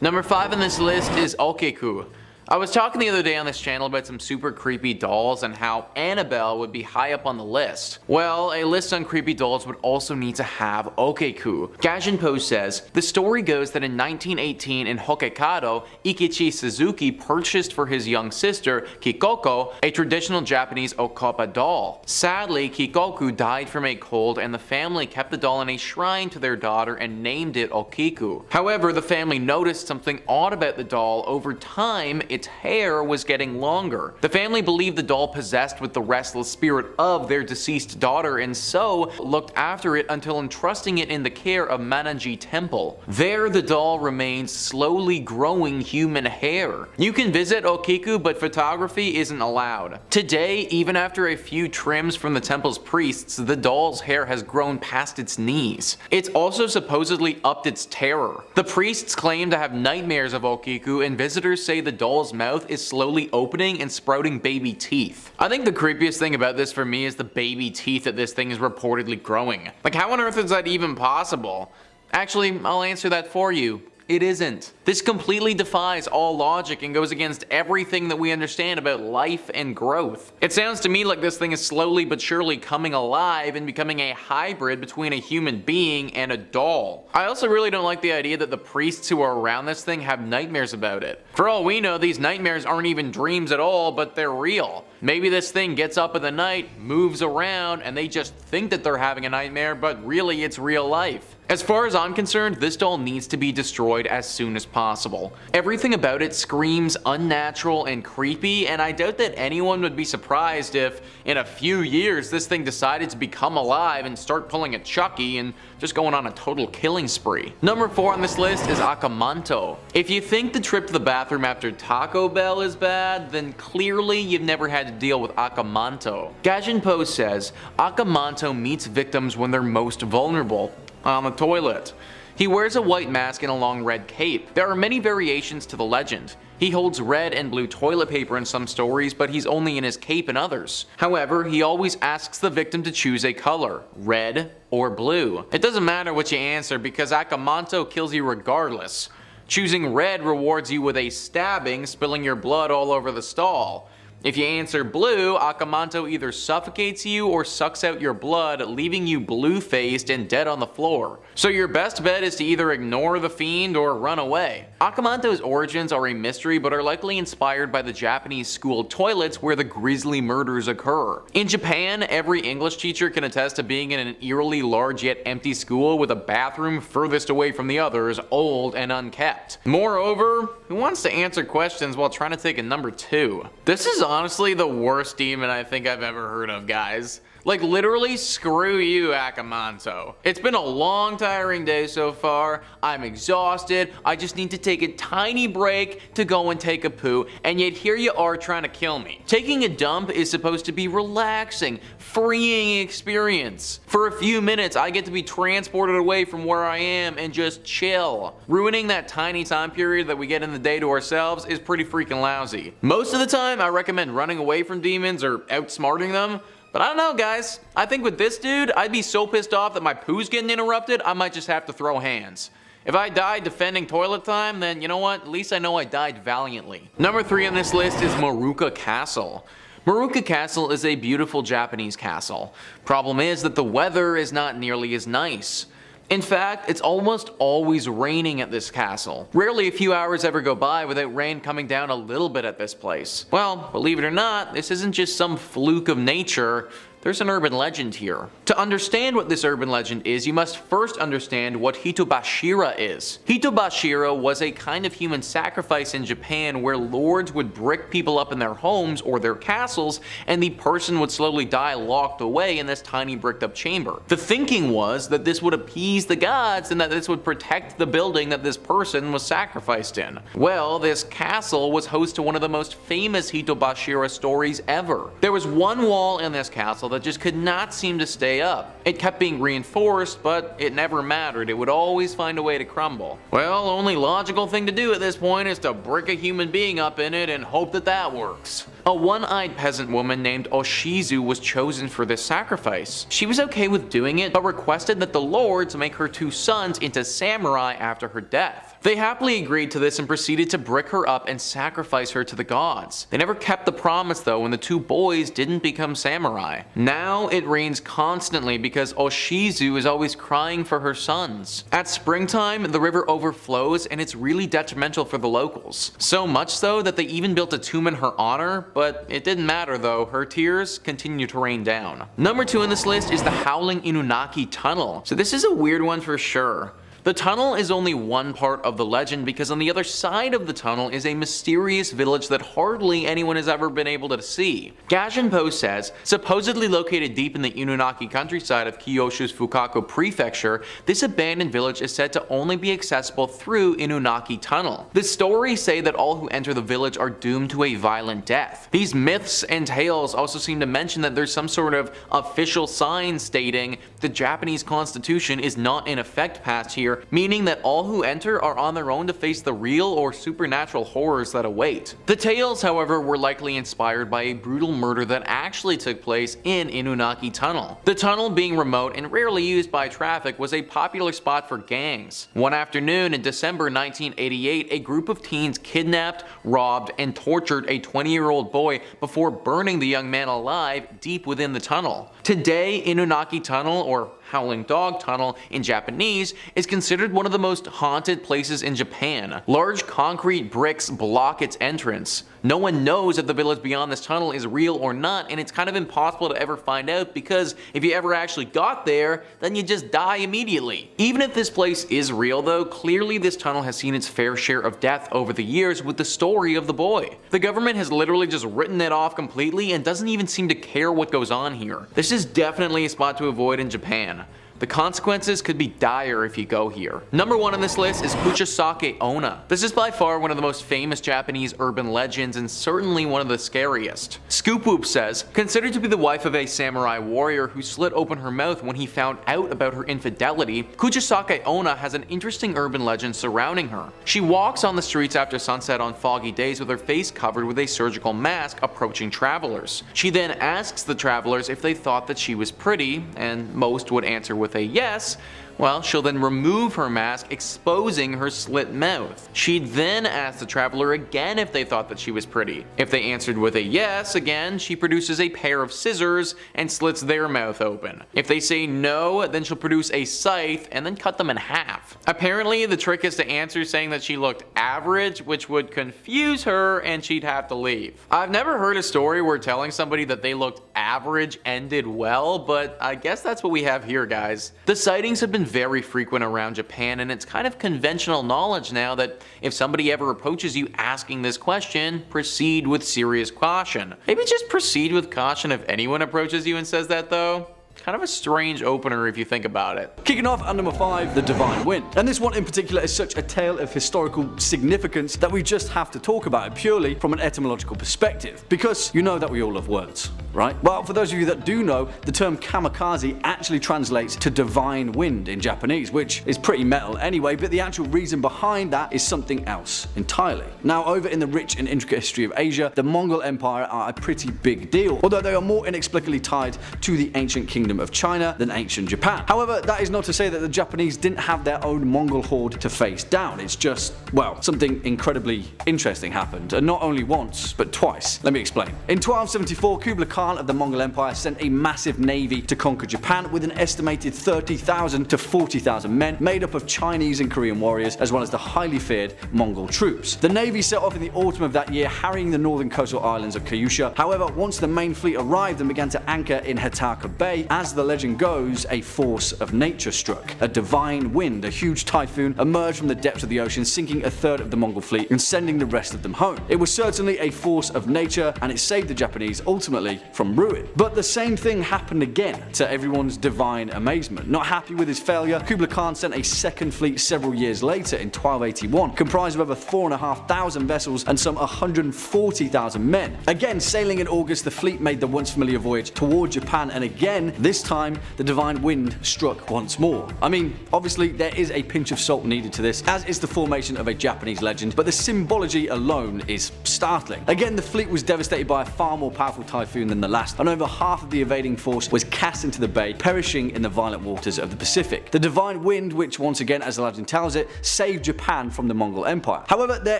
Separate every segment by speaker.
Speaker 1: Number 5 on this list is Okiku. I was talking the other day on this channel about some super creepy dolls and how Annabelle would be high up on the list. Well, a list on creepy dolls would also need to have Okiku. Gajinpo says, the story goes that in 1918 in Hokkaido, Ikichi Suzuki purchased for his young sister, Kikoko, a traditional Japanese Okapa doll. Sadly, Kikoku died from a cold and the family kept the doll in a shrine to their daughter and named it Okiku. However, the family noticed something odd about the doll. Over time, its hair was getting longer. The family believed the doll possessed with the restless spirit of their deceased daughter and so looked after it until entrusting it in the care of Mananji Temple. There the doll remains slowly growing human hair. You can visit Okiku, but photography isn't allowed. Today, even after a few trims from the temple's priests, the doll's hair has grown past its knees. It's also supposedly upped its terror. The priests claim to have nightmares of Okiku, and visitors say the doll's mouth is slowly opening and sprouting baby teeth. I think the creepiest thing about this for me is the baby teeth that this thing is reportedly growing. Like, how on earth is that even possible? Actually, I'll answer that for you. It isn't. This completely defies all logic and goes against everything that we understand about life and growth. It sounds to me like this thing is slowly but surely coming alive and becoming a hybrid between a human being and a doll. I also really don't like the idea that the priests who are around this thing have nightmares about it. For all we know, these nightmares aren't even dreams at all, but they're real. Maybe this thing gets up in the night, moves around, and they just think that they're having a nightmare, but really it's real life. As far as I'm concerned, this doll needs to be destroyed as soon as possible. Everything about it screams unnatural and creepy, and I doubt that anyone would be surprised if, in a few years, this thing decided to become alive and start pulling a Chucky and just going on a total killing spree. Number 4 on this list is Akamanto. If you think the trip to the bathroom after Taco Bell is bad, then clearly you've never had to deal with Akamanto. Gajinpo says, Akamanto meets victims when they're most vulnerable. On the toilet. He wears a white mask and a long red cape. There are many variations to the legend. He holds red and blue toilet paper in some stories, but he's only in his cape in others. However, he always asks the victim to choose a color, red or blue. It doesn't matter what you answer because Akamanto kills you regardless. Choosing red rewards you with a stabbing, spilling your blood all over the stall. If you answer blue, Akamanto either suffocates you or sucks out your blood, leaving you blue-faced and dead on the floor. So your best bet is to either ignore the fiend or run away. Akamanto's origins are a mystery but are likely inspired by the Japanese school toilets where the grisly murders occur. In Japan, every English teacher can attest to being in an eerily large yet empty school with a bathroom furthest away from the others, old and unkept. Moreover, who wants to answer questions while trying to take a number 2? This is honestly the worst demon I think I've ever heard of, guys. Like, literally, screw you, Akamanto. It's been a long, tiring day so far. I'm exhausted. I just need to take a tiny break to go and take a poo, and yet here you are trying to kill me. Taking a dump is supposed to be relaxing, freeing experience. For a few minutes, I get to be transported away from where I am and just chill. Ruining that tiny time period that we get in the day to ourselves is pretty freaking lousy. Most of the time, I recommend running away from demons or outsmarting them. But I don't know, guys. I think with this dude, I'd be so pissed off that my poo's getting interrupted, I might just have to throw hands. If I died defending toilet time, then you know what? At least I know I died valiantly. Number 3 on this list is Maruka Castle. Maruka Castle is a beautiful Japanese castle. Problem is that the weather is not nearly as nice. In fact, it's almost always raining at this castle. Rarely a few hours ever go by without rain coming down a little bit at this place. Well, believe it or not, this isn't just some fluke of nature. There's an urban legend here. To understand what this urban legend is, you must first understand what Hitobashira is. Hitobashira was a kind of human sacrifice in Japan where lords would brick people up in their homes or their castles, and the person would slowly die locked away in this tiny bricked up chamber. The thinking was that this would appease the gods and that this would protect the building that this person was sacrificed in. Well, this castle was host to one of the most famous Hitobashira stories ever. There was one wall in this castle that just could not seem to stay up. It kept being reinforced, but it never mattered. It would always find a way to crumble. Well, only logical thing to do at this point is to brick a human being up in it and hope that that works. A one-eyed peasant woman named Oshizu was chosen for this sacrifice. She was okay with doing it, but requested that the lords make her 2 sons into samurai after her death. They happily agreed to this and proceeded to brick her up and sacrifice her to the gods. They never kept the promise though when the two boys didn't become samurai. Now it rains constantly because Oshizu is always crying for her sons. At springtime, the river overflows and it's really detrimental for the locals. So much so that they even built a tomb in her honor, but it didn't matter though, her tears continue to rain down. Number 2 on this list is the Howling Inunaki Tunnel. So this is a weird one for sure. The tunnel is only one part of the legend because on the other side of the tunnel is a mysterious village that hardly anyone has ever been able to see. Gaijinpo says, supposedly located deep in the Inunaki countryside of Kyushu's Fukaku prefecture, this abandoned village is said to only be accessible through Inunaki Tunnel. The stories say that all who enter the village are doomed to a violent death. These myths and tales also seem to mention that there's some sort of official sign stating the Japanese constitution is not in effect past here, meaning that all who enter are on their own to face the real or supernatural horrors that await. The tales, however, were likely inspired by a brutal murder that actually took place in Inunaki Tunnel. The tunnel, being remote and rarely used by traffic, was a popular spot for gangs. One afternoon in December 1988, a group of teens kidnapped, robbed, and tortured a 20-year-old boy before burning the young man alive deep within the tunnel. Today, Inunaki Tunnel, or Howling Dog Tunnel in Japanese, is considered one of the most haunted places in Japan. Large concrete bricks block its entrance. No one knows if the village beyond this tunnel is real or not, and it's kind of impossible to ever find out because if you ever actually got there, then you just die immediately. Even if this place is real though, clearly this tunnel has seen its fair share of death over the years with the story of the boy. The government has literally just written it off completely and doesn't even seem to care what goes on here. This is definitely a spot to avoid in Japan. The consequences could be dire if you go here. Number 1 on this list is Kuchasake Ona. This is by far one of the most famous Japanese urban legends and certainly one of the scariest. Scoop Whoop says, considered to be the wife of a samurai warrior who slit open her mouth when he found out about her infidelity, Kuchasake Ona has an interesting urban legend surrounding her. She walks on the streets after sunset on foggy days with her face covered with a surgical mask approaching travelers. She then asks the travelers if they thought that she was pretty, and most would answer with a yes. Well, she'll then remove her mask, exposing her slit mouth. She'd then ask the traveler again if they thought that she was pretty. If they answered with a yes again, she produces a pair of scissors and slits their mouth open. If they say no, then she'll produce a scythe and then cut them in half. Apparently, the trick is to answer saying that she looked average, which would confuse her and she'd have to leave. I've never heard a story where telling somebody that they looked average ended well, but I guess that's what we have here, guys. The sightings have been very frequent around Japan, and it's kind of conventional knowledge now that if somebody ever approaches you asking this question, proceed with serious caution. Maybe just proceed with caution if anyone approaches you and says that though. Kind of a strange opener if you think about it.
Speaker 2: Kicking off at number 5, the Divine Wind. And this one in particular is such a tale of historical significance that we just have to talk about it purely from an etymological perspective. Because you know that we all love words, right? Well, for those of you that do know, the term kamikaze actually translates to divine wind in Japanese, which is pretty metal anyway, but the actual reason behind that is something else entirely. Now, over in the rich and intricate history of Asia, the Mongol Empire are a pretty big deal, although they are more inexplicably tied to the ancient kingdom of China than ancient Japan. However, that is not to say that the Japanese didn't have their own Mongol horde to face down. It's just, well, something incredibly interesting happened, and not only once, but twice. Let me explain. In 1274, Kublai Khan of the Mongol Empire sent a massive navy to conquer Japan with an estimated 30,000 to 40,000 men made up of Chinese and Korean warriors, as well as the highly feared Mongol troops. The navy set off in the autumn of that year, harrying the northern coastal islands of Kyushu. However, once the main fleet arrived and began to anchor in Hataka Bay, as the legend goes, a force of nature struck. A divine wind, a huge typhoon, emerged from the depths of the ocean, sinking a third of the Mongol fleet and sending the rest of them home. It was certainly a force of nature, and it saved the Japanese ultimately from ruin. But the same thing happened again, to everyone's divine amazement. Not happy with his failure, Kublai Khan sent a second fleet several years later in 1281, comprised of over 4,500 vessels and some 140,000 men. Again, sailing in August, the fleet made the once familiar voyage toward Japan, and again, this This time, the divine wind struck once more. I mean, obviously there is a pinch of salt needed to this, as is the formation of a Japanese legend, but the symbology alone is startling. Again, the fleet was devastated by a far more powerful typhoon than the last, and over half of the evading force was cast into the bay, perishing in the violent waters of the Pacific. The divine wind, which once again, as the legend tells it, saved Japan from the Mongol Empire. However, there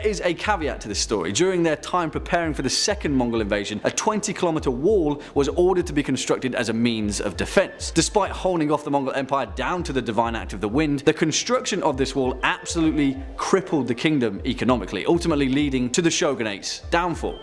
Speaker 2: is a caveat to this story. During their time preparing for the second Mongol invasion, a 20-kilometer wall was ordered to be constructed as a means of defense. Despite holding off the Mongol Empire down to the divine act of the wind, the construction of this wall absolutely crippled the kingdom economically, ultimately leading to the shogunate's downfall.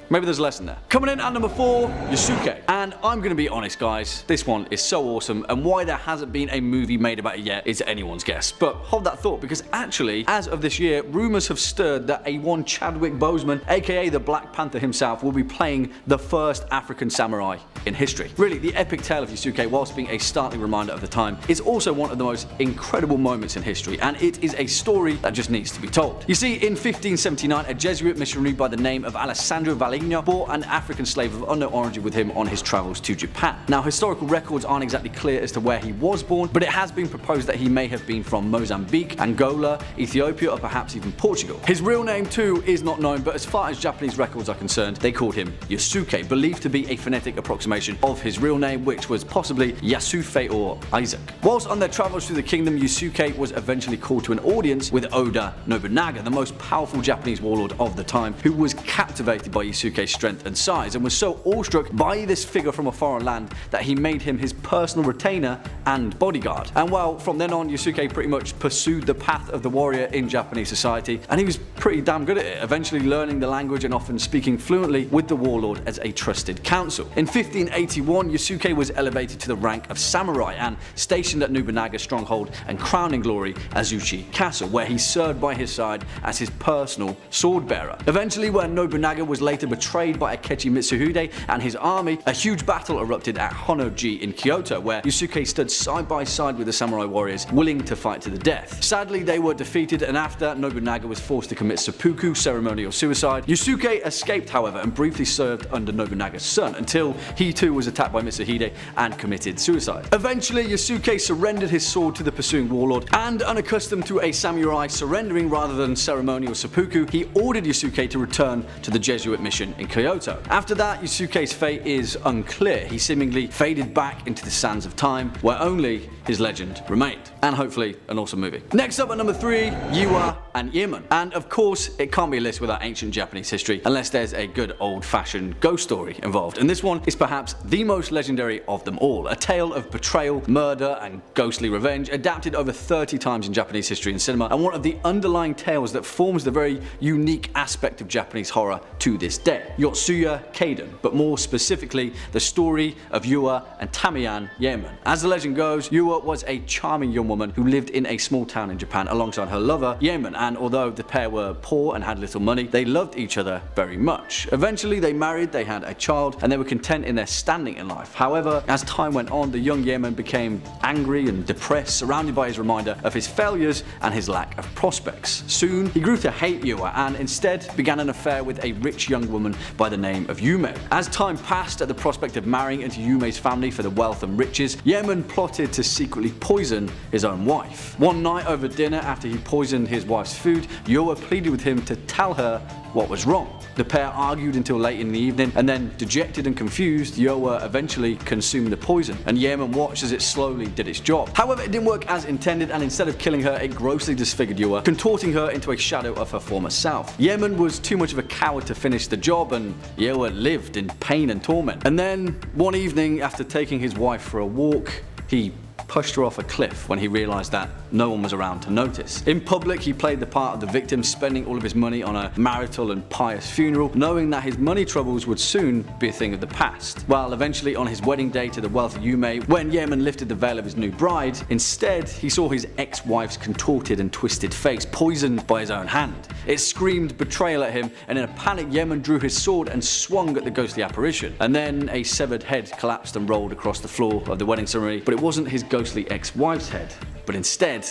Speaker 2: Maybe there's a lesson there. Coming in at number 4, Yusuke. And I'm gonna be honest guys, this one is so awesome, and why there hasn't been a movie made about it yet is anyone's guess. But hold that thought, because actually, as of this year, rumours have stirred that a one Chadwick Boseman, aka the Black Panther himself, will be playing the first African samurai in history. Really, the epic tale of Yusuke, whilst being a startling reminder of the time, is also one of the most incredible moments in history, and it is a story that just needs to be told. You see, in 1579, a Jesuit missionary by the name of Alessandro Valigno brought an African slave of unknown origin with him on his travels to Japan. Now, historical records aren't exactly clear as to where he was born, but it has been proposed that he may have been from Mozambique, Angola, Ethiopia, or perhaps even Portugal. His real name too is not known, but as far as Japanese records are concerned, they called him Yusuke, believed to be a phonetic approximation of his real name, which was possibly Yasufe or Isaac. Whilst on their travels through the kingdom, Yusuke was eventually called to an audience with Oda Nobunaga, the most powerful Japanese warlord of the time, who was captivated by Yusuke's strength and size, and was so awestruck by this figure from a foreign land that he made him his personal retainer and bodyguard. And well, from then on, Yusuke pretty much pursued the path of the warrior in Japanese society, and he was pretty damn good at it, eventually learning the language and often speaking fluently with the warlord as a trusted counsel. In 1581, Yusuke was elevated to the rank of samurai and stationed at Nobunaga's stronghold and crowning glory, Azuchi Castle, where he served by his side as his personal sword bearer. Eventually, when Nobunaga was later betrayed by Akechi Mitsuhide and his army, a huge battle erupted at Honnoji in Kyoto, where Yusuke stood side by side with the samurai warriors, willing to fight to the death. Sadly, they were defeated, and after, Nobunaga was forced to commit seppuku, ceremonial suicide. Yusuke escaped, however, and briefly served under Nobunaga's son, until he too was attacked by Mitsuhide and committed suicide. Eventually, Yusuke surrendered his sword to the pursuing warlord, and unaccustomed to a samurai surrendering rather than ceremonial seppuku, he ordered Yusuke to return to the Jesuit mission in Kyoto. After that, Yusuke's fate is unclear. He seemingly faded back into the sands of time, where only his legend remained. And hopefully an awesome movie. Next up at number 3, Are An Airman. And of course, it can't be a list without ancient Japanese history, unless there's a good old-fashioned ghost story involved. And this one is perhaps the most legendary of them all. A tale of betrayal, murder, and ghostly revenge, adapted over 30 times in Japanese history and cinema, and one of the underlying tales that forms the very unique aspect of Japanese horror to this day. Yotsuya Kaiden, but more specifically, the story of Yua and Tamiyan Yemen. As the legend goes, Yua was a charming young woman who lived in a small town in Japan alongside her lover, Yemen, and although the pair were poor and had little money, they loved each other very much. Eventually they married, they had a child, and they were content in their standing in life. However, as time went on, the young Yemen became angry and depressed, surrounded by his reminder of his failures and his lack of prospects. Soon, he grew to hate Yua and instead began an affair with a rich young woman by the name of Yume. As time passed, at the prospect of marrying into Yume's family for the wealth and riches, Yemen plotted to secretly poison his own wife. One night over dinner, after he poisoned his wife's food, Yua pleaded with him to tell her what was wrong. The pair argued until late in the evening, and then, dejected and confused, Yua eventually consumed the poison, and Yemen watched as it slowly did its job. However, it didn't work as intended, and instead of killing her, it grossly disfigured Yua, contorting her into a shadow of her former self. Yemen was too much of a coward to finish the job, and Yua lived in pain and torment. And then, one evening, after taking his wife for a walk, he pushed her off a cliff when he realized that no one was around to notice. In public, he played the part of the victim, spending all of his money on a marital and pious funeral, knowing that his money troubles would soon be a thing of the past. While eventually on his wedding day to the wealthy Yume, when Yemen lifted the veil of his new bride, instead he saw his ex-wife's contorted and twisted face poisoned by his own hand. It screamed betrayal at him, and in a panic, Yemen drew his sword and swung at the ghostly apparition. And then a severed head collapsed and rolled across the floor of the wedding ceremony, but it wasn't his ghostly ex-wife's head, but instead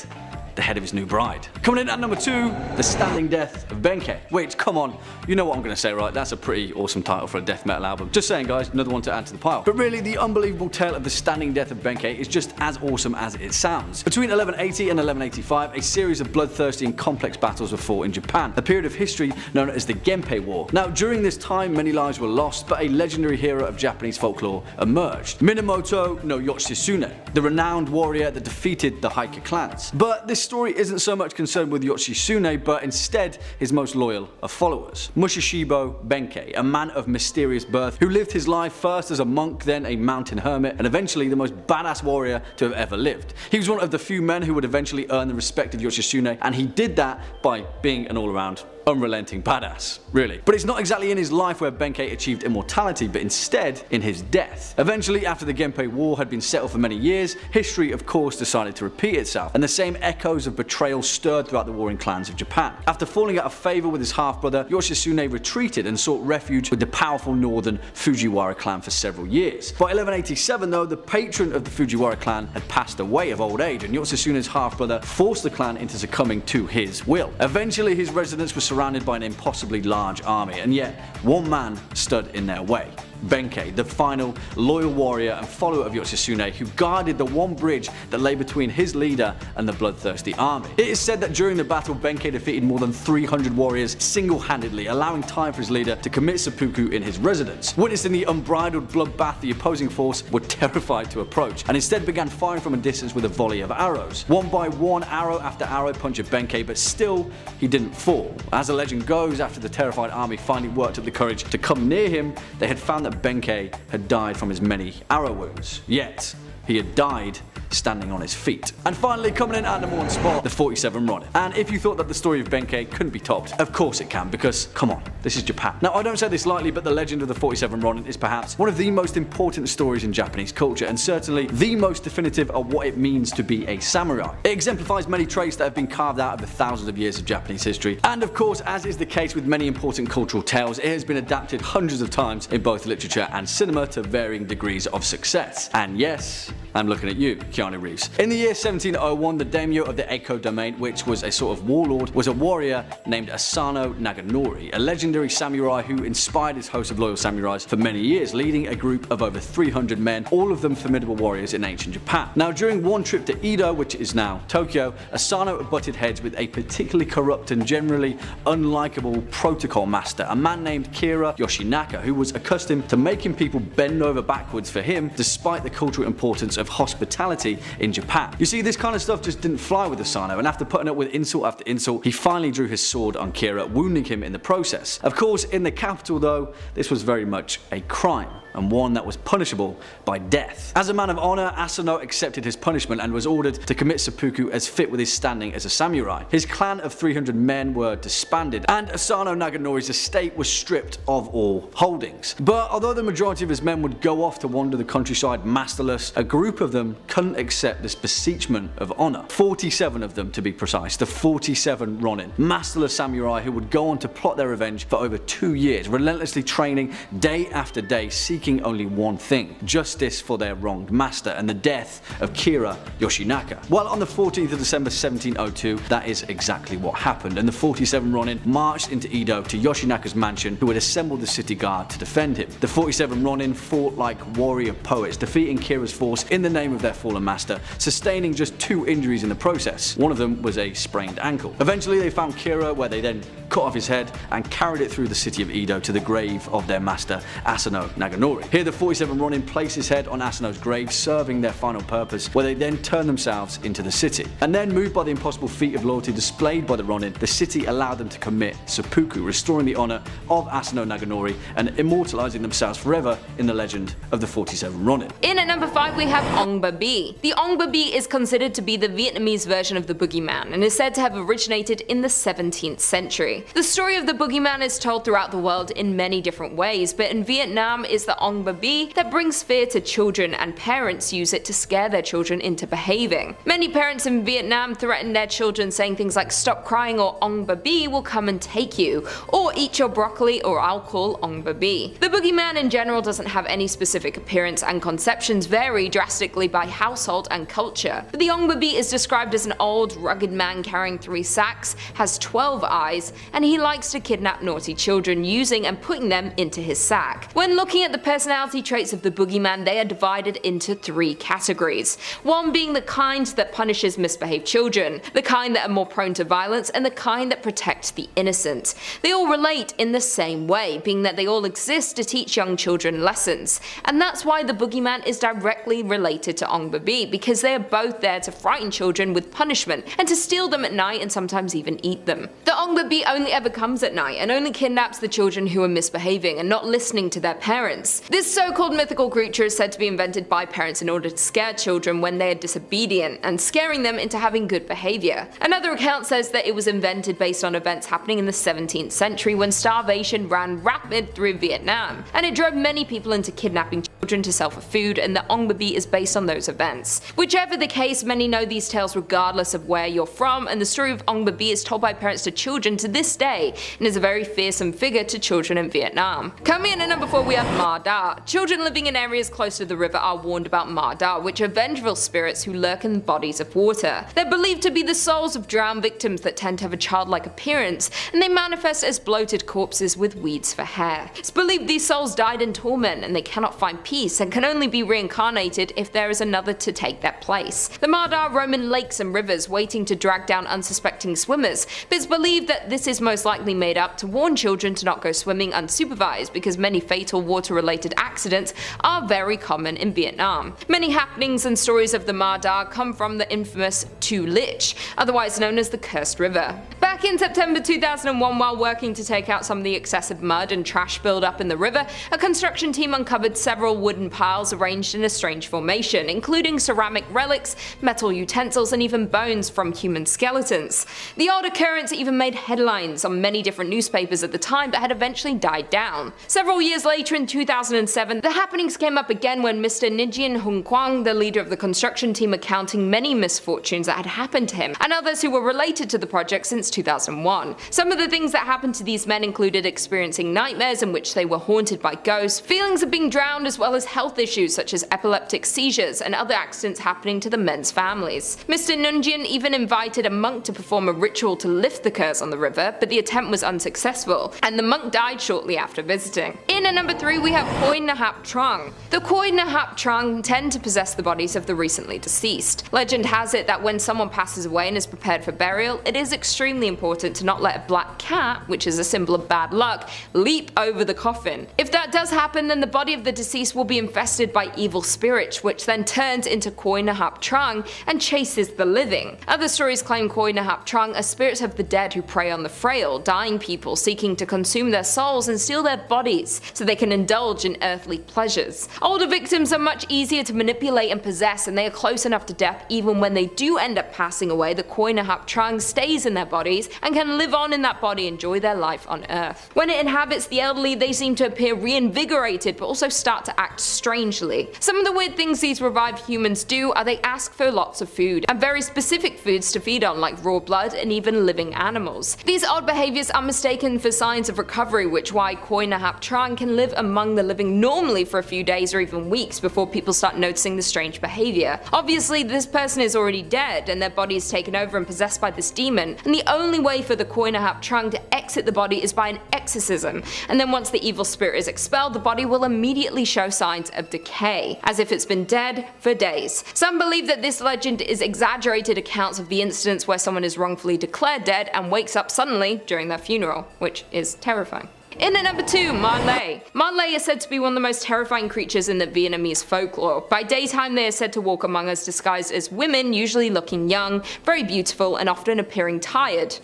Speaker 2: the head of his new bride. Coming in at number 2, The Standing Death of Benke. Wait, come on, you know what I'm going to say, right? That's a pretty awesome title for a death metal album. Just saying, guys, another one to add to the pile. But really, the unbelievable tale of the standing death of Benke is just as awesome as it sounds. Between 1180 and 1185, a series of bloodthirsty and complex battles were fought in Japan, a period of history known as the Genpei War. Now, during this time, many lives were lost, but a legendary hero of Japanese folklore emerged. Minamoto no Yoshitsune, the renowned warrior that defeated the Heike clans. But this story isn't so much concerned with Yoshitsune, but instead his most loyal of followers. Mushishibo Benke, a man of mysterious birth who lived his life first as a monk, then a mountain hermit, and eventually the most badass warrior to have ever lived. He was one of the few men who would eventually earn the respect of Yoshitsune, and he did that by being an all-around unrelenting badass, really. But it's not exactly in his life where Benke achieved immortality, but instead in his death. Eventually, after the Genpei War had been settled for many years, history of course decided to repeat itself, and the same echoes of betrayal stirred throughout the warring clans of Japan. After falling out of favour with his half-brother, Yoshitsune retreated and sought refuge with the powerful northern Fujiwara clan for several years. By 1187 though, the patron of the Fujiwara clan had passed away of old age, and Yoshitsune's half-brother forced the clan into succumbing to his will. Eventually his residence was surrounded by an impossibly large army, and yet one man stood in their way. Benke, the final loyal warrior and follower of Yoshitsune, who guarded the one bridge that lay between his leader and the bloodthirsty army. It is said that during the battle, Benke defeated more than 300 warriors single-handedly, allowing time for his leader to commit seppuku in his residence. Witnessing the unbridled bloodbath, the opposing force were terrified to approach, and instead began firing from a distance with a volley of arrows. One by one, arrow after arrow punctured Benke, but still he didn't fall. As the legend goes, after the terrified army finally worked up the courage to come near him, they had found that Benke had died from his many arrow wounds. Yet, he had died standing on his feet. And finally, coming in at number 1 spot, the 47 Ronin. And if you thought that the story of Benke couldn't be topped, of course it can, because come on, this is Japan. Now, I don't say this lightly, but the legend of the 47 Ronin is perhaps one of the most important stories in Japanese culture, and certainly the most definitive of what it means to be a samurai. It exemplifies many traits that have been carved out of the thousands of years of Japanese history, and of course, as is the case with many important cultural tales, it has been adapted hundreds of times in both literature and cinema to varying degrees of success. And yes, I'm looking at you, Keanu Reeves. In the year 1701, the daimyo of the Eiko domain, which was a sort of warlord, was a warrior named Asano Naganori, a legendary samurai who inspired his host of loyal samurais for many years, leading a group of over 300 men, all of them formidable warriors in ancient Japan. Now, during one trip to Edo, which is now Tokyo, Asano butted heads with a particularly corrupt and generally unlikable protocol master, a man named Kira Yoshinaka, who was accustomed to making people bend over backwards for him, despite the cultural importance of hospitality in Japan. You see, this kind of stuff just didn't fly with Asano, and after putting up with insult after insult, he finally drew his sword on Kira, wounding him in the process. Of course, in the capital though, this was very much a crime, and one that was punishable by death. As a man of honor, Asano accepted his punishment and was ordered to commit seppuku as fit with his standing as a samurai. His clan of 300 men were disbanded, and Asano Naganori's estate was stripped of all holdings. But although the majority of his men would go off to wander the countryside masterless, a group of them couldn't accept this beseechment of honor. 47 of them, to be precise, the 47 Ronin, masterless samurai who would go on to plot their revenge for over 2 years, relentlessly training day after day, seeking only one thing: justice for their wronged master and the death of Kira Yoshinaka. Well, on the 14th of December 1702, that is exactly what happened, and the 47 Ronin marched into Edo to Yoshinaka's mansion, who had assembled the city guard to defend him. The 47 Ronin fought like warrior poets, defeating Kira's force in the name of their fallen master, sustaining just 2 injuries in the process. One of them was a sprained ankle. Eventually they found Kira, where they then cut off his head and carried it through the city of Edo to the grave of their master Asano Naganori. Here the 47 Ronin placed his head on Asano's grave, serving their final purpose, where they then turned themselves into the city. And then, moved by the impossible feat of loyalty displayed by the Ronin, the city allowed them to commit seppuku, restoring the honor of Asano Naganori and immortalizing themselves forever in the legend of the 47 Ronin.
Speaker 3: In at number 5 we have Ong B. The Ong B is considered to be the Vietnamese version of the boogeyman and is said to have originated in the 17th century. The story of the boogeyman is told throughout the world in many different ways, but in Vietnam is the Ong B that brings fear to children, and parents use it to scare their children into behaving. Many parents in Vietnam threaten their children saying things like "stop crying" or "Ong B will come and take you," or "eat your broccoli or I'll call Ong B." The boogeyman in general doesn't have any specific appearance, and conceptions vary drastically by household and culture. But the Ong B is described as an old, rugged man carrying 3 sacks, has 12 eyes, and he likes to kidnap naughty children using and putting them into his sack. When looking at the personality traits of the boogeyman, they are divided into 3 categories. One being the kind that punishes misbehaved children, the kind that are more prone to violence, and the kind that protect the innocent. They all relate in the same way, being that they all exist to teach young children lessons. And that's why the boogeyman is directly related to Ong B, because they are both there to frighten children with punishment and to steal them at night and sometimes even eat them. The Ong B only ever comes at night and only kidnaps the children who are misbehaving and not listening to their parents. This so-called mythical creature is said to be invented by parents in order to scare children when they are disobedient and scaring them into having good behavior. Another account says that it was invented based on events happening in the 17th century when starvation ran rapid through Vietnam, and it drove many people into kidnapping children to sell for food, and the Ong B is based on those events. Whichever the case, many know these tales regardless of where you're from, and the story of Ong B is told by parents to children to this day and is a very fearsome figure to children in Vietnam. Coming in at number 4 we have Mardar. Children living in areas close to the river are warned about Mardar, which are vengeful spirits who lurk in bodies of water. They're believed to be the souls of drowned victims that tend to have a childlike appearance, and they manifest as bloated corpses with weeds for hair. It's believed these souls died in torment and they cannot find peace and can only be reincarnated if there is another to take their place. The Mardar roam in lakes and rivers waiting to drag down unsuspecting swimmers, but it's believed that this is most likely made up to warn children to not go swimming unsupervised because many fatal water-related accidents are very common in Vietnam. Many happenings and stories of the Mardar come from the infamous Tu Lich, otherwise known as the Cursed River. Back in September 2001, while working to take out some of the excessive mud and trash buildup in the river, a construction team uncovered several wooden piles arranged in a strange formation, including ceramic relics, metal utensils, and even bones from human skeletons. The odd occurrence even made headlines on many different newspapers at the time, but had eventually died down. Several years later, in 2007, the happenings came up again when Mr. Nijin Hung Kwang, the leader of the construction team, recounting many misfortunes that had happened to him and others who were related to the project since 2001. Some of the things that happened to these men included experiencing nightmares in which they were haunted by ghosts, feelings of being drowned, as well as health issues such as epileptic seizures and other accidents happening to the men's families. Mr. Nunjian even invited a monk to perform a ritual to lift the curse on the river, but the attempt was unsuccessful, and the monk died shortly after visiting. In at number 3 we have Koh Nahap Trung. The Koh Nahap Trung tend to possess the bodies of the recently deceased. Legend has it that when someone passes away and is prepared for burial, it is extremely important to not let a black cat, which is a symbol of bad luck, leap over the coffin. If that does happen, then the body of the deceased will be infested by evil spirits, which then turns into Koh Nahap Trung and chases the living. Other stories claim Koh Nahap Trung are spirits of the dead who prey on the frail, dying people seeking to consume their souls and steal their bodies so they can indulge in earthly pleasures. Older victims are much easier to manipulate and possess, and they are close enough to death even when they do end up passing away. The Koh Nahap Trung stays in their bodies and can live on in that body, enjoy their life on earth. When it inhabits the elderly, they seem to appear reinvigorated but also start to act strangely. Some of the weird things these revived humans do are they ask for lots of food, and very specific foods to feed on, like raw blood and even living animals. These odd behaviors are mistaken for signs of recovery, which why Koh Nahap Trung can live among the living normally for a few days or even weeks before people start noticing the strange behavior. Obviously this person is already dead and their body is taken over and possessed by this demon, and the only way for the Koh Nahap Trung to exit the body is by an exorcism, and then once the evil spirit is expelled, the body will immediately show signs of decay, as if it's been dead for days. Some believe that this legend is exaggerated accounts of the incidents where someone is wrongfully declared dead and wakes up suddenly during their funeral, which is terrifying. In at number 2, Manley. Manley is said to be one of the most terrifying creatures in the Vietnamese folklore. By daytime they are said to walk among us disguised as women, usually looking young, very beautiful, and often appearing tired.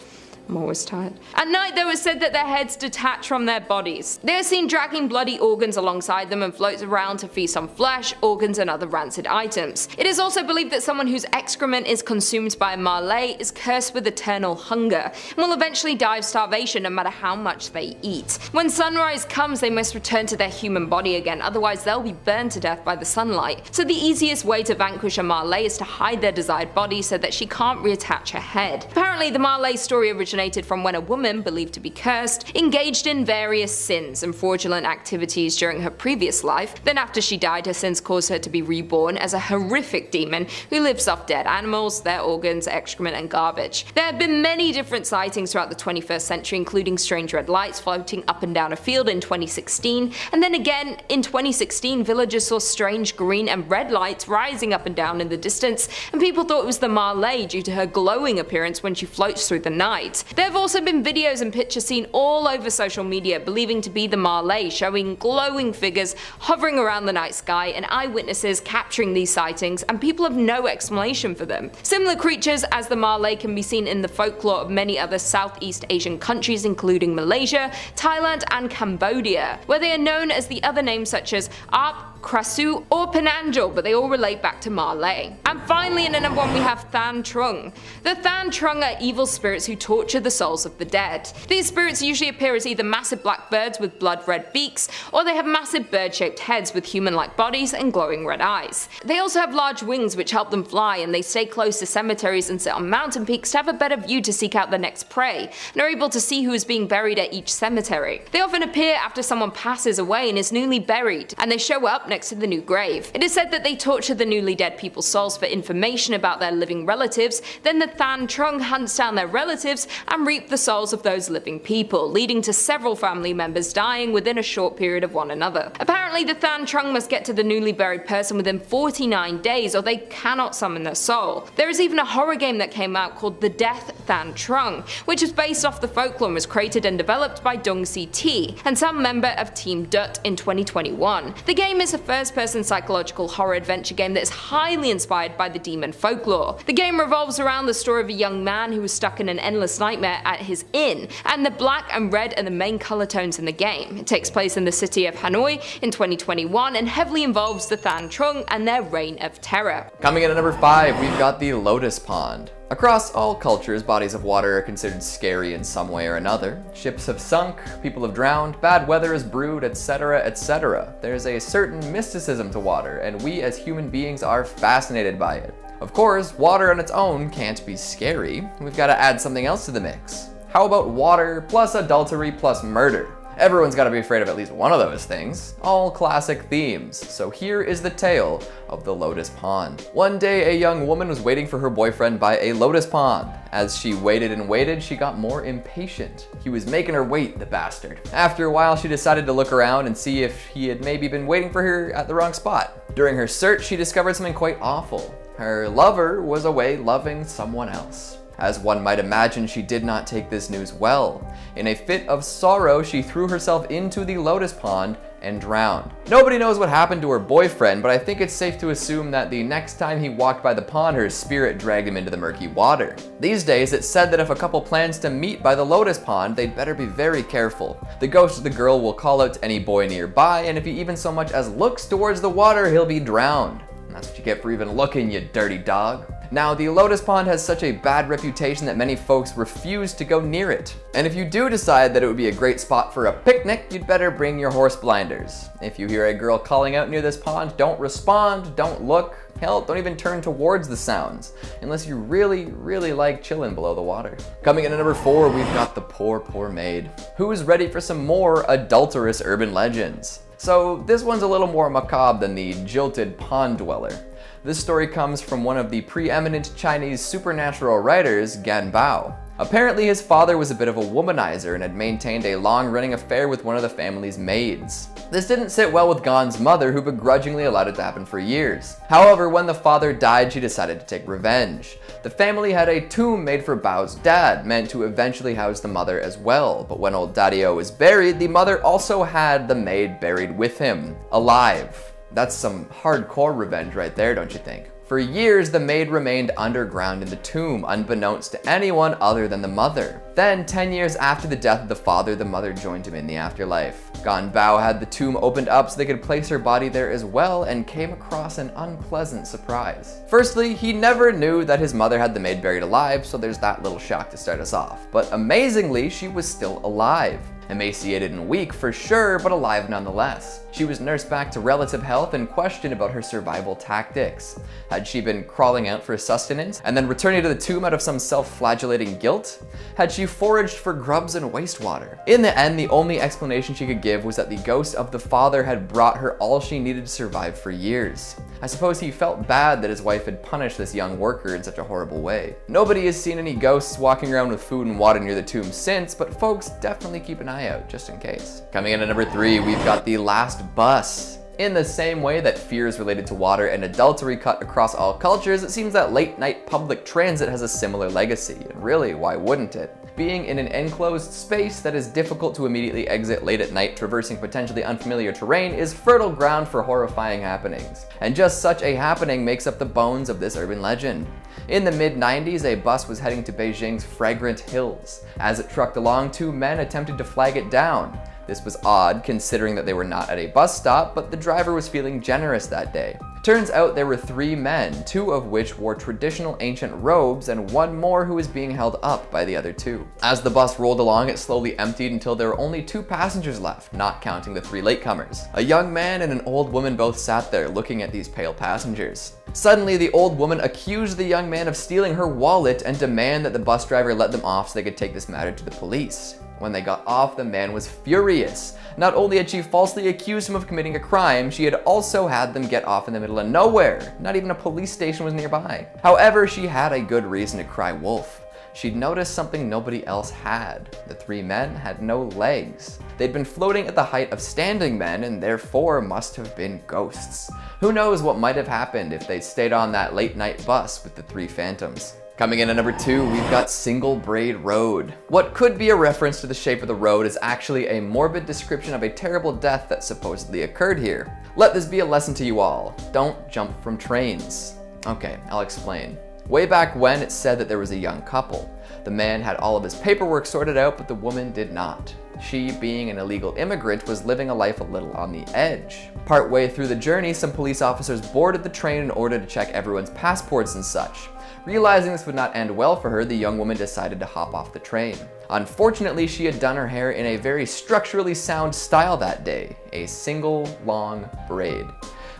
Speaker 3: I'm always tired. At night, though, it's said that their heads detach from their bodies. They are seen dragging bloody organs alongside them and floats around to feast on flesh, organs, and other rancid items. It is also believed that someone whose excrement is consumed by a Malay is cursed with eternal hunger and will eventually die of starvation no matter how much they eat. When sunrise comes, they must return to their human body again, otherwise they'll be burned to death by the sunlight. So the easiest way to vanquish a Malay is to hide their desired body so that she can't reattach her head. Apparently, the Malay story originated from when a woman, believed to be cursed, engaged in various sins and fraudulent activities during her previous life. Then after she died, her sins caused her to be reborn as a horrific demon who lives off dead animals, their organs, excrement, and garbage. There have been many different sightings throughout the 21st century, including strange red lights floating up and down a field in 2016, and then again in 2016 villagers saw strange green and red lights rising up and down in the distance, and people thought it was the Malay due to her glowing appearance when she floats through the night. There have also been videos and pictures seen all over social media believing to be the Malay, showing glowing figures hovering around the night sky and eyewitnesses capturing these sightings, and people have no explanation for them. Similar creatures as the Malay can be seen in the folklore of many other Southeast Asian countries including Malaysia, Thailand, and Cambodia, where they are known as the other names such as Arp, Krasu, or Penanjal, but they all relate back to Malay. And finally, in the number one, we have Than Trung. The Than Trung are evil spirits who torture the souls of the dead. These spirits usually appear as either massive black birds with blood-red beaks, or they have massive bird-shaped heads with human-like bodies and glowing red eyes. They also have large wings which help them fly, and they stay close to cemeteries and sit on mountain peaks to have a better view to seek out the next prey, and are able to see who is being buried at each cemetery. They often appear after someone passes away and is newly buried, and they show up next to the new grave. It is said that they torture the newly dead people's souls for information about their living relatives, then the Than Trung hunts down their relatives and reap the souls of those living people, leading to several family members dying within a short period of one another. Apparently, the Than Trung must get to the newly buried person within 49 days or they cannot summon their soul. There is even a horror game that came out called The Death Than Trung, which is based off the folklore and was created and developed by Dong Si and some member of Team Dut in 2021. The game is a first-person psychological horror adventure game that is highly inspired by the demon folklore. The game revolves around the story of a young man who was stuck in an endless nightmare at his inn, and the black and red are the main color tones in the game. It takes place in the city of Hanoi in 2021 and heavily involves the Than Trung and their reign of terror.
Speaker 4: Coming in at number 5, we've got the Lotus Pond. Across all cultures, bodies of water are considered scary in some way or another. Ships have sunk, people have drowned, bad weather has brewed, etc., etc. There's a certain mysticism to water, and we as human beings are fascinated by it. Of course, water on its own can't be scary. We've got to add something else to the mix. How about water plus adultery plus murder? Everyone's got to be afraid of at least one of those things. All classic themes. So here is the tale of the Lotus Pond. One day, a young woman was waiting for her boyfriend by a lotus pond. As she waited and waited, she got more impatient. He was making her wait, the bastard. After a while, she decided to look around and see if he had maybe been waiting for her at the wrong spot. During her search, she discovered something quite awful. Her lover was away loving someone else. As one might imagine, she did not take this news well. In a fit of sorrow, she threw herself into the Lotus Pond and drowned. Nobody knows what happened to her boyfriend, but I think it's safe to assume that the next time he walked by the pond, her spirit dragged him into the murky water. These days, it's said that if a couple plans to meet by the Lotus Pond, they'd better be very careful. The ghost of the girl will call out to any boy nearby, and if he even so much as looks towards the water, he'll be drowned. And that's what you get for even looking, you dirty dog. Now, the Lotus Pond has such a bad reputation that many folks refuse to go near it. And if you do decide that it would be a great spot for a picnic, you'd better bring your horse blinders. If you hear a girl calling out near this pond, don't respond, don't look, hell, don't even turn towards the sounds, unless you really, really like chilling below the water. Coming in at number 4, we've got the Poor Maid. Who's ready for some more adulterous urban legends? So this one's a little more macabre than the jilted pond dweller. This story comes from one of the preeminent Chinese supernatural writers, Gan Bao. Apparently his father was a bit of a womanizer and had maintained a long-running affair with one of the family's maids. This didn't sit well with Gan's mother, who begrudgingly allowed it to happen for years. However, when the father died, she decided to take revenge. The family had a tomb made for Bao's dad, meant to eventually house the mother as well, but when old Daddy-O was buried, the mother also had the maid buried with him, alive. That's some hardcore revenge right there, don't you think? For years, the maid remained underground in the tomb, unbeknownst to anyone other than the mother. Then, 10 years after the death of the father, the mother joined him in the afterlife. Ganbao had the tomb opened up so they could place her body there as well, and came across an unpleasant surprise. Firstly, he never knew that his mother had the maid buried alive, so there's that little shock to start us off. But amazingly, she was still alive. Emaciated and weak for sure, but alive nonetheless. She was nursed back to relative health and questioned about her survival tactics. Had she been crawling out for sustenance and then returning to the tomb out of some self-flagellating guilt? Had she foraged for grubs and wastewater? In the end, the only explanation she could give was that the ghost of the father had brought her all she needed to survive for years. I suppose he felt bad that his wife had punished this young worker in such a horrible way. Nobody has seen any ghosts walking around with food and water near the tomb since, but folks definitely keep an eye out just in case. Coming in at number 3, we've got the last bus. In the same way that fears related to water and adultery cut across all cultures, it seems that late night public transit has a similar legacy, and really, why wouldn't it? Being in an enclosed space that is difficult to immediately exit late at night, traversing potentially unfamiliar terrain, is fertile ground for horrifying happenings. And just such a happening makes up the bones of this urban legend. In the mid-90s, a bus was heading to Beijing's fragrant hills. As it trucked along, 2 men attempted to flag it down. This was odd, considering that they were not at a bus stop, but the driver was feeling generous that day. Turns out there were 3 men, 2 of which wore traditional ancient robes, and 1 more who was being held up by the other 2. As the bus rolled along, it slowly emptied until there were only 2 passengers left, not counting the 3 latecomers. A young man and an old woman both sat there, looking at these pale passengers. Suddenly, the old woman accused the young man of stealing her wallet and demanded that the bus driver let them off so they could take this matter to the police. When they got off, the man was furious. Not only had she falsely accused him of committing a crime, she had also had them get off in the middle of nowhere. Not even a police station was nearby. However, she had a good reason to cry wolf. She'd noticed something nobody else had. The 3 men had no legs. They'd been floating at the height of standing men and therefore must have been ghosts. Who knows what might have happened if they'd stayed on that late night bus with the 3 phantoms. Coming in at number 2, we've got Single Braid Road. What could be a reference to the shape of the road is actually a morbid description of a terrible death that supposedly occurred here. Let this be a lesson to you all. Don't jump from trains. Okay, I'll explain. Way back when, it said that there was a young couple. The man had all of his paperwork sorted out, but the woman did not. She, being an illegal immigrant, was living a life a little on the edge. Partway through the journey, some police officers boarded the train in order to check everyone's passports and such. Realizing this would not end well for her, the young woman decided to hop off the train. Unfortunately, she had done her hair in a very structurally sound style that day, a single long braid.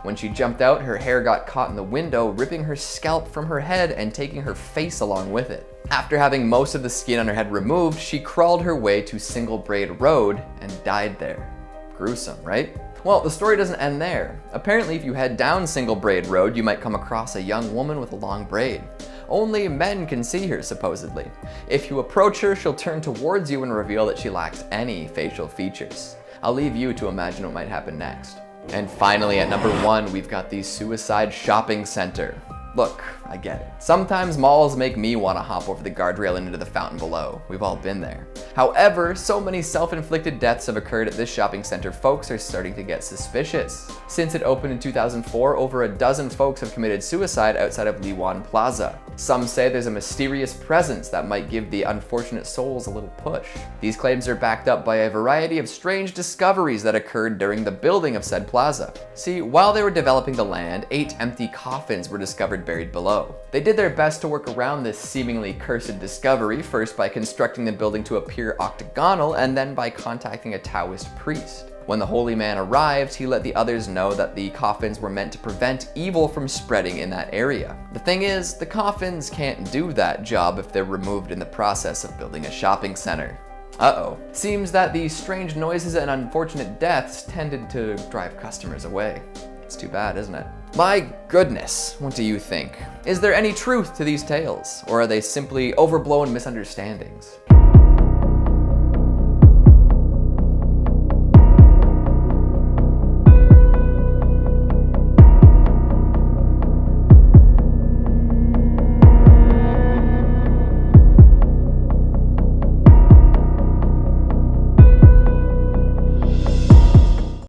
Speaker 4: When she jumped out, her hair got caught in the window, ripping her scalp from her head and taking her face along with it. After having most of the skin on her head removed, she crawled her way to Single Braid Road and died there. Gruesome, right? Well, the story doesn't end there. Apparently, if you head down Single Braid Road, you might come across a young woman with a long braid. Only men can see her, supposedly. If you approach her, she'll turn towards you and reveal that she lacks any facial features. I'll leave you to imagine what might happen next. And finally, at number 1, we've got the Suicide Shopping Center. Look, I get it. Sometimes malls make me want to hop over the guardrail and into the fountain below. We've all been there. However, so many self-inflicted deaths have occurred at this shopping center, folks are starting to get suspicious. Since it opened in 2004, over a dozen folks have committed suicide outside of Liwan Plaza. Some say there's a mysterious presence that might give the unfortunate souls a little push. These claims are backed up by a variety of strange discoveries that occurred during the building of said plaza. See, while they were developing the land, 8 empty coffins were discovered buried below. They did their best to work around this seemingly cursed discovery, first by constructing the building to appear octagonal, and then by contacting a Taoist priest. When the holy man arrived, he let the others know that the coffins were meant to prevent evil from spreading in that area. The thing is, the coffins can't do that job if they're removed in the process of building a shopping center. Uh-oh. Seems that the strange noises and unfortunate deaths tended to drive customers away. It's too bad, isn't it? My goodness, what do you think? Is there any truth to these tales, or are they simply overblown misunderstandings?